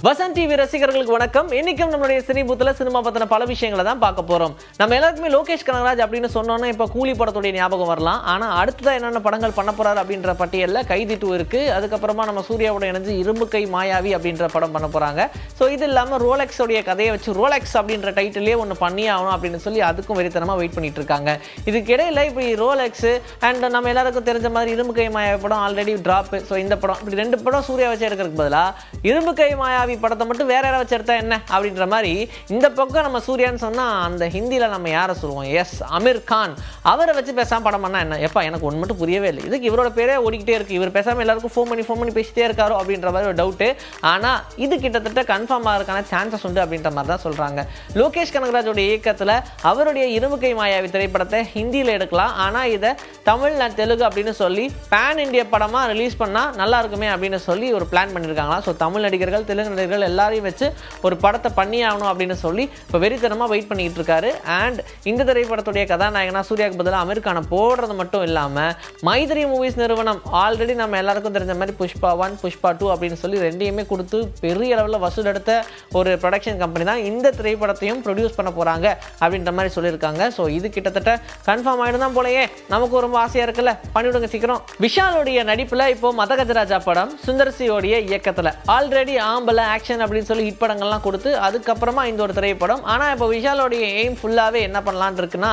Vasanth TV ரசிகர்களுக்கு வணக்கம். இன்னைக்கும் நம்மளுடைய சினி பூத்துல சினிமா பத்தின பல விஷயங்களை தான் பார்க்க போறோம். நம்ம எல்லாருக்குமே லோகேஷ் கனகராஜ் அப்படின்னு சொன்னோன்னா இப்ப கூலி படத்துடைய ஞாபகம் வரலாம். ஆனா அடுத்ததா என்னென்ன படங்கள் பண்ண போறாரு அப்படின்ற பட்டியல்ல கைதி 2 இருக்கு. அதுக்கப்புறமா நம்ம சூர்யாவோட இணைஞ்சு இரும்பு கை மாயாவி அப்படின்ற படம் பண்ண போறாங்க. ஸோ இது இல்லாம ரோலெக்ஸ் உடைய கதையை வச்சு ரோலெக்ஸ் அப்படின்ற டைட்டிலே ஒன்று பண்ணி ஆகணும் அப்படின்னு சொல்லி அதுக்கும் வெறித்தனமா வெயிட் பண்ணிட்டு இருக்காங்க. இதுக்கு இடையில இப்படி ரோலெக்ஸ் அண்ட் நம்ம எல்லாருக்கும் தெரிஞ்ச மாதிரி இரும்பு கை மாயாவி படம் ஆல்ரெடி டிராப். ஸோ இந்த படம் இப்படி 2 படம் சூர்யா வச்சு எடுக்கிறதுக்கு பதிலாக இரும்பு கை மாயாவி படத்தை மட்டும் வேற யாரை வச்சு எடுத்தா என்ன அப்படின்ற மாதிரி இந்த பக்கம் நம்ம சூர்யான்னு சொன்னா அந்த ஹிந்தியில நம்ம யாரை சொல்லுவோம்? எஸ், அமீர் கான். அவரை வச்சு பேசாம படம் பண்ணா என்ன? எப்பா எனக்கு ஒன்று மட்டும் புரியவே இல்லை. இதுக்கு இவரோட பேரே ஓடிக்கிட்டே இருக்கு. இவர் பேசாம எல்லாருக்கும் ஃபோன் பண்ணி பேசிட்டே இருக்காரோ அப்படின்ற மாதிரி ஒரு டவுட்டு. ஆனா இது கிட்டத்தட்ட கன்ஃபார்ம் ஆகிறதுக்கான சான்சஸ் உண்டு அப்படின்ற மாதிரி தான் சொல்றாங்க. லோகேஷ் கனகராஜோட இயக்கத்தில் அவருடைய இரும்பு கை மாயாவி திரைப்படத்தை ஹிந்தியில் எடுக்கலாம். ஆனா இதை தமிழ் அண்ட் தெலுங்கு அப்படின்னு சொல்லி பேன் இந்திய படமா ரிலீஸ் பண்ணா நல்லா இருக்குமே அப்படின்னு சொல்லி ஒரு பிளான் பண்ணியிருக்காங்களா. ஸோ தமிழ் நடிகர்கள் தெலுங்கு நடிகர்கள் எல்லாரையும் வச்சு ஒரு படத்தை பண்ணி ஆகணும் அப்படின்னு சொல்லி இப்போ வெறித்தனமாக வெயிட் பண்ணிட்டு இருக்காரு. அண்ட் இந்த திரைப்படத்துடைய கதாநாயகனா சூர்யாவுக்கு பதிலாக அமீர் கானை போடுறது மட்டும் இல்லாமல் மைத்ரி மூவிஸ் நிறுவனம் ஆல்ரெடி நம்ம எல்லாருக்கும் தெரிஞ்ச மாதிரி புஷ்பா 1 புஷ்பா 2 அப்படின்னு சொல்லி 2யுமே கொடுத்து பெரிய அளவில் வசூல் எடுத்த ஒரு ப்ரொடக்ஷன் கம்பெனி தான் இந்த திரைப்படத்தையும் ப்ரொடியூஸ் பண்ண போகிறாங்க அப்படின்ற மாதிரி சொல்லியிருக்காங்க. ஸோ இது கிட்டத்தட்ட கன்ஃபார்ம் ஆகிடும் தான் போலயே. நமக்கு ரொம்ப ஆசையாக இருக்குல்ல, பண்ணிவிடுங்க சீக்கிரம். விஷாலுடைய நடிப்பில் இப்போ மதகஜராஜா படம் சுந்தர்சியோடைய இயக்கத்தில் ஆல்ரெடி ஆம்பல ஆக்ஷன் அப்படின்னு சொல்லி ஹிட் படங்கள்லாம் கொடுத்து அதுக்கப்புறமா இந்த ஒரு திரைப்படம். ஆனால் இப்போ விஷாலோடைய எய்ம் ஃபுல்லாகவே என்ன பண்ணலான்னு இருக்குன்னா,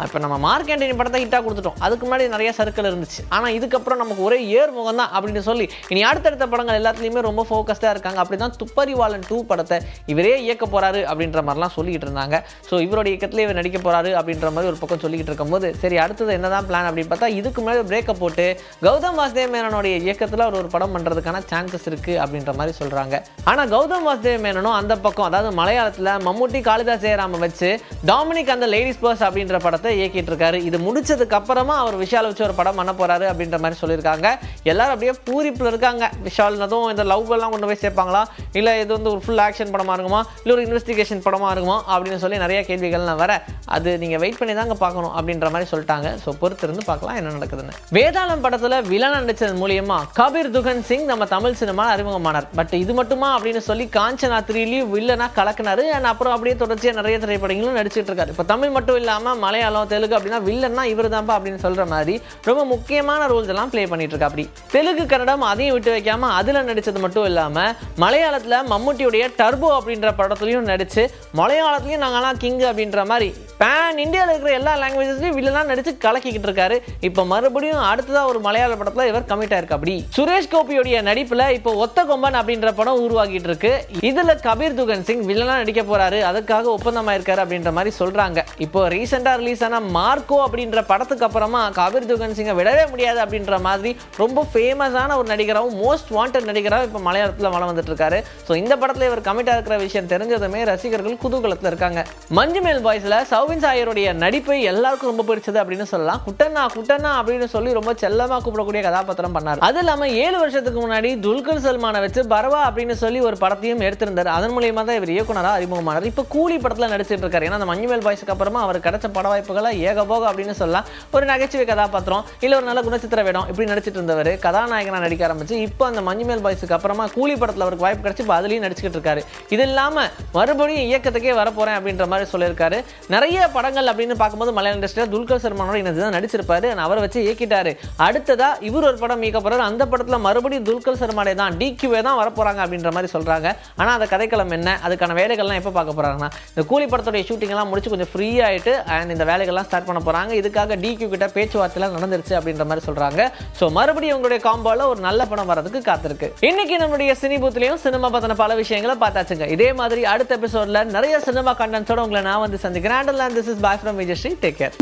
இப்போ நம்ம மார்க் ஆண்டனி படத்தை ஹிட்டாக கொடுத்துட்டோம். அதுக்கு முன்னாடி நிறைய சர்க்கிள் இருந்துச்சு. ஆனால் இதுக்கப்புறம் நமக்கு ஒரே ஏர்முகம் தான் அப்படின்னு சொல்லி இனி அடுத்தடுத்த படங்கள் எல்லாத்துலேயுமே ரொம்ப ஃபோக்கஸ்டாக இருக்காங்க. அப்படி தான் துப்பறிவாளன் 2 படத்தை இவரே இயக்க போகிறாரு அப்படின்ற மாதிரிலாம் சொல்லிக்கிட்டு இருந்தாங்க. ஸோ இவரோட இயக்கத்தில் இவர் நடிக்க போகிறாரு அப்படின்ற மாதிரி ஒரு பக்கம் சொல்லிக்கிட்டு இருக்கும்போது சரி அடுத்தது என்னதான் பிளான் அப்படின்னு பார்த்தா இதுக்கு முன்னாடி பிரேக்கப் போட்டு கௌதம் வாசுதேவ் மேனனுடைய இயக்கத்தில் ஒரு படம் பண்ணுறதுக்கான சான்சஸ் இருக்குது அப்படின்ற மாதிரி சொல்கிறாங்க. ஆனால் கௌதம் வாசுதேவ் மேனனும் அந்த பக்கம் அதாவது மலையாளத்தில் மம்முட்டி காளிதாஸ் ஜெயராம வச்சு டாமினிக் அந்த லேடிஸ் பர்ஸ் அப்படின்ற படத்தை இயக்கிட்டு இருக்காரு. இது முடிச்சதுக்கு அப்புறமா அவர் விஷால் வச்சு ஒரு படம் பண்ண போறாரு அப்படின்ற மாதிரி சொல்லியிருக்காங்க. எல்லாரும் அப்படியே பூரிப்பில் இருக்காங்க. விஷால்னதும் இந்த லவ் எல்லாம் கொண்டு போய் சேர்ப்பாங்களா, இல்லை இது வந்து ஒரு ஃபுல் ஆக்ஷன் படமா இருக்குமா, இல்லை ஒரு இன்வெஸ்டிகேஷன் படமா இருக்குமா அப்படின்னு சொல்லி நிறைய கேள்விகள்லாம் வர அது நீங்க வெயிட் பண்ணி தாங்க பார்க்கணும் அப்படின்ற மாதிரி சொல்லிட்டாங்க. ஸோ பொறுத்திருந்து பார்க்கலாம் என்ன நடக்குதுன்னு. வேதாளம் படத்துல வில்லன் நடிச்சது மூலியமா கபீர் துகன் சிங் நம்ம தமிழ் சினிமா அறிமுகமானார். பட் இது மட்டுமா அப்படின்னு சொல்லி காஞ்சனா 3லயும் வில்லனா கலக்கினாரு. அண்ட் அப்புறம் அப்படியே தொடர்ச்சியாக நிறைய திரைப்படங்களும் நடிச்சிட்டு இருக்காரு. இப்போ தமிழ் மட்டும் இல்லாமல் மலையாளம் தெலுங்கு அப்படின்னா வில்லன்னா இவர் தான்ப்பா அப்படின்னு சொல்ற மாதிரி ரொம்ப முக்கியமான ரோல்ஸ் எல்லாம் பிளே பண்ணிட்டு இருக்கா. அப்படி தெலுங்கு கன்னடம் அதையும் விட்டு வைக்காம அதுல நடிச்சது மட்டும் இல்லாம மலையாளத்துல மம்முட்டியுடைய டர்போ அப்படின்ற படத்துலையும் நடிச்சு மலையாளத்துலயும் நாங்கெல்லாம் கிங் அப்படின்ற மாதிரி பேன் இந்தியாவில் இருக்கிற எல்லா லாங்குவேஜஸ்லையும் வில்லனா நடிச்சு கலக்கிக்கிட்டு இருக்காரு. இப்போ மறுபடியும் அடுத்ததா ஒரு மலையாள படத்துல இவர் கமிட் ஆயிருக்கு. அப்படி சுரேஷ் கோபியோடைய நடிப்புல இப்போ ஒத்த கொம்பன் அப்படின்ற படம் உருவாகிட்டு இருக்கு. இதுல கபீர் துகன் சிங் வில்லனா நடிக்க போறாரு, அதுக்காக ஒப்பந்தமாயிருக்காரு அப்படின்ற மாதிரி சொல்றாங்க. இப்போ ரீசெண்டா ரிலீஸ் ஆன மார்க்கோ அப்படின்ற படத்துக்கு அப்புறமா கபீர் துகன் சிங்கை விடவே முடியாது அப்படின்ற மாதிரி ரொம்ப ஃபேமஸான ஒரு நடிகராகவும் மோஸ்ட் வாண்டட் நடிகராகவும் இப்போ மலையாளத்தில் வளம் வந்துட்டு இருக்காரு. ஸோ இந்த படத்துல இவர் கமிட்டா இருக்கிற விஷயம் தெரிஞ்சதுமே ரசிகர்கள் குதூகலத்தில் இருக்காங்க. மஞ்சுமேல் பாய்ஸ்ல சௌபின் சாயருடைய நடிப்பை எல்லாருக்கும் ரொம்ப பிடிச்சது அப்படின்னு சொல்லலாம். குட்டண்ணா அப்படின்னு சொல்லி ரொம்ப செல்லமா கூப்பிடக்கூடிய கதாபாத்திரம் பண்ணார். அது இல்லாம 7 வருஷத்துக்கு முன்னாடி துல்கர் சல்மானை வச்சு பரவா அப்படின்னு சொல்லி ஒரு படத்தையும் எடுத்திருந்தார். அதன் மூலியமா தான் இவர் இயக்குனராக அறிமுகமானார். இப்போ கூலி படத்தில் நடிச்சிட்டு இருக்காரு. ஏன்னா அந்த மஞ்சுமேல் பாய்ஸ்க்கு அப்புறமா அவர் கிடைச்ச பட வாய்ப்புகளை ஏகபோக அப்படின்னு சொல்லலாம். ஒரு நகைச்சுவை கதாபாத்திரம் இல்லை ஒரு நல்ல குணச்சித்திர வேடம் இப்படி நடிச்சிட்டு இருந்தவர் கதாநாயகனா நடிக்க ஆரம்பிச்சு இப்போ அந்த மஞ்சுமேல் பாய்ஸ்க்கு அப்புறமா கூலி படத்தில் அவருக்கு வாய்ப்பு கிடைச்சி இப்போ அதுலேயும் நடிச்சுக்கிட்டு இருக்காரு. இது இல்லாம மறுபடியும் இயக்கத்துக்கே வரப்போறேன் அப்படின்ற மாதிரி சொல்லியிருக்காரு. நிறைய படங்கள் அப்படின்னு பார்க்கும்போது மலையாள இண்டஸ்ட்ரியில் துல்கர் சல்மானோட இணைந்து தான் நடிச்சிருப்பாரு. அவரை வச்சு இயக்கிட்டாரு. அடுத்ததா இவர் ஒரு படம் இயக்க போறாரு. அந்த படத்தில் மறுபடியும் துல்கர் சல்மானே தான் டிக்யூவே தான் வரப்போறாங்க அப்படின்ற மாதிரி சொல்றாங்க. ஆனா அந்த கதைக்களம் என்ன, அதுக்கான வேலைகள்லாம் எப்போ பார்க்க போறாங்கன்னா இந்த கூலி படத்துடைய ஷூட்டிங் எல்லாம் முடிச்சு கொஞ்சம் ஃப்ரீ ஆயிட்டு அண்ட் இந்த வேலைகள்லாம் ஸ்டார்ட் பண்ண போறாங்க. இதுக்காக டிக்யூ கிட்ட பேச்சுவார்த்தைலாம் நடந்துருச்சு அப்படின்ற மாதிரி சொல்றாங்க. ஸோ மறுபடியும் உங்களுடைய காம்போல ஒரு நல்ல படம் வரதுக்கு காத்திருக்கு. இன்னைக்கு நம்மளுடைய சினி பூத்லயும் சினிமா பத்தின பல விஷயங்களை பார்த்தாச்சுங்க. இதே மாதிரி அடுத்த எபிசோட்ல நிறைய சினிமா கண்டென்ட்ஸோட உங்களை நான் வந்து சந்திக்கிறேன். This is bye from Vijay Sri. Take care.